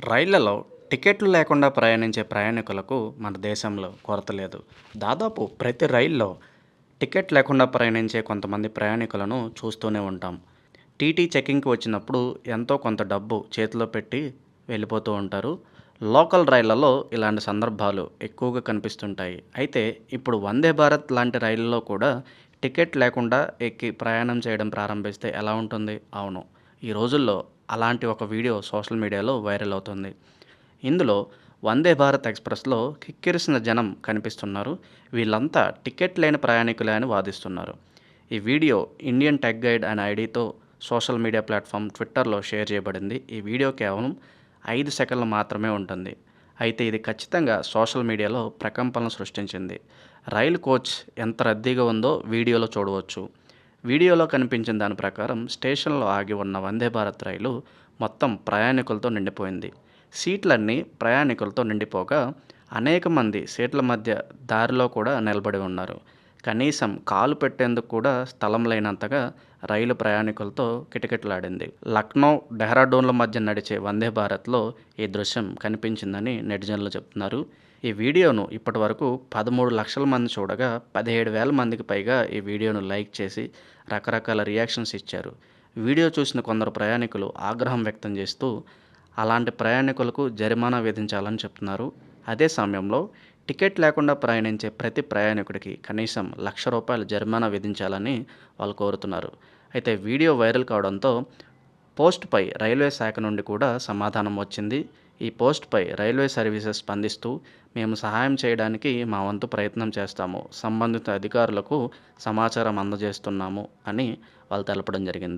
రైళ్లలో టికెట్లు లేకుండా ప్రయాణించే ప్రయాణికులకు మన దేశంలో కొరత లేదు. దాదాపు ప్రతి రైల్లో టికెట్ లేకుండా ప్రయాణించే కొంతమంది ప్రయాణికులను చూస్తూనే ఉంటాం. టీటీ చెకింగ్‌కి వచ్చినప్పుడు ఎంతో కొంత డబ్బు చేతిలో పెట్టి వెళ్ళిపోతూ ఉంటారు. లోకల్ రైళ్లలో ఇలాంటి సందర్భాలు ఎక్కువగా కనిపిస్తుంటాయి. అయితే ఇప్పుడు వందే భారత్ లాంటి రైళ్లలో కూడా టికెట్ లేకుండా ఎక్కి ప్రయాణం చేయడం ప్రారంభిస్తే ఎలా ఉంటుంది? అవును. ఈ రోజుల్లో అలాంటి ఒక వీడియో సోషల్ మీడియాలో వైరల్ అవుతుంది. ఇందులో వందే భారత్ ఎక్స్‌ప్రెస్‌లో కిక్కిరిసిన జనం కనిపిస్తున్నారు. వీళ్ళంతా టికెట్ లేని ప్రయాణికులే అని వాదిస్తున్నారు. ఈ వీడియో ఇండియన్ టెక్ గైడ్ అనే ఐడీతో సోషల్ మీడియా ప్లాట్‌ఫామ్ ట్విట్టర్‌లో షేర్ చేయబడింది. ఈ వీడియో కేవలం 5 సెకన్లు మాత్రమే ఉంటుంది. అయితే ఇది ఖచ్చితంగా సోషల్ మీడియాలో ప్రకంపనలు సృష్టించింది. రైలు కోచ్ ఎంత రద్దీగా ఉందో వీడియోలో చూడవచ్చు. వీడియోలో కనిపించిన దాని ప్రకారం స్టేషన్‌లో ఆగి ఉన్న వందే భారత్ రైలు మొత్తం ప్రయాణికులతో నిండిపోయింది. సీట్లన్నీ ప్రయాణికులతో నిండిపోగా అనేక మంది సీట్ల మధ్య దారిలో కూడా నిలబడి ఉన్నారు. కనీసం కాలు పెట్టేందుకు కూడా స్థలం లేనంతగా రైలు ప్రయాణికులతో కిటకిటలాడింది. లక్నో, డెహ్రాడూన్ల మధ్య నడిచే వందే భారత్‌లో ఈ దృశ్యం కనిపించిందని నెటిజన్లు చెప్తున్నారు. ఈ వీడియోను ఇప్పటివరకు 13,00,000 మంది చూడగా 17,000 మందికి పైగా ఈ వీడియోను లైక్ చేసి రకరకాల రియాక్షన్స్ ఇచ్చారు. వీడియో చూసిన కొందరు ప్రయాణికులు ఆగ్రహం వ్యక్తం చేస్తూ అలాంటి ప్రయాణికులకు జరిమానా విధించాలని చెప్తున్నారు. అదే సమయంలో టికెట్ లేకుండా ప్రయాణించే ప్రతి ప్రయాణికుడికి కనీసం ₹1,00,000 జరిమానా విధించాలని వాళ్ళు కోరుతున్నారు. అయితే వీడియో వైరల్ కావడంతో పోస్ట్‌పై రైల్వే శాఖ నుండి కూడా సమాధానం వచ్చింది. ఈ పోస్ట్‌పై రైల్వే సర్వీసెస్ స్పందిస్తూ మేము సహాయం చేయడానికి మా వంతు ప్రయత్నం చేస్తాము. సంబంధిత అధికారులకు సమాచారం అందజేస్తున్నాము అని వాళ్ళు తెలపడం జరిగింది.